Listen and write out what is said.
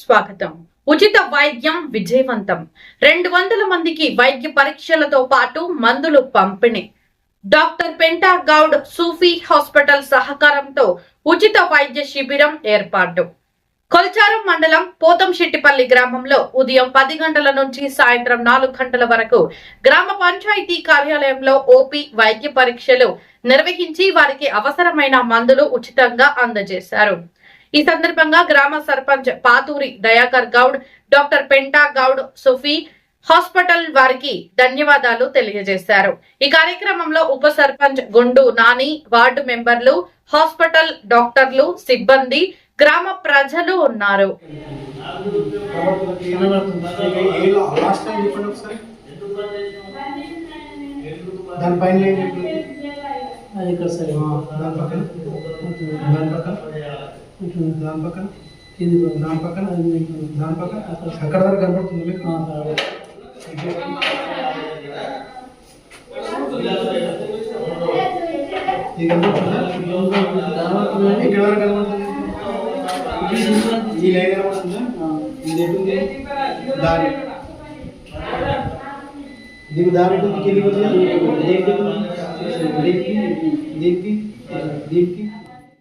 స్వాగతం. ఉచిత వైద్యం విజయవంతం. 200 మందికి వైద్య పరీక్షలతో పాటు మందులు పంపిణీ. డాక్టర్ పెంటా గౌడ్ సూఫీ హాస్పిటల్ సహకారంతో ఉచిత వైద్య శిబిరం ఏర్పాటు. కొల్చారం మండలం పోతంశెట్టిపల్లి గ్రామంలో ఉదయం 10 గంటల నుంచి సాయంత్రం 4 గంటల వరకు గ్రామ పంచాయతీ కార్యాలయంలో ఓపీ వైద్య పరీక్షలు నిర్వహించి వారికి అవసరమైన మందులు ఉచితంగా అందజేశారు. ఈ సందర్భంగా గ్రామ సర్పంచ్ పాతూరి దయాకర్ గౌడ్, డాక్టర్ పెంటా గౌడ్ సూఫీ హాస్పిటల్ వారికి ధన్యవాదాలు తెలియజేశారు. ఈ కార్యక్రమంలో ఉప సర్పంచ్ గుండు నాని, వార్డు మెంబర్లు, హాస్పిటల్ డాక్టర్లు, సిబ్బంది, గ్రామ ప్రజలు ఉన్నారు. అక్కడ వరకు కనపడుతుంది మీకు. ఇక్కడ వరకు కనపడుతుంది. ఈ లైన్ కనపడుతుందా? ఇది ఎటుంది దారి, దీనికి దారి ఉంటుంది. కిందికి దీనికి దీనికి దీనికి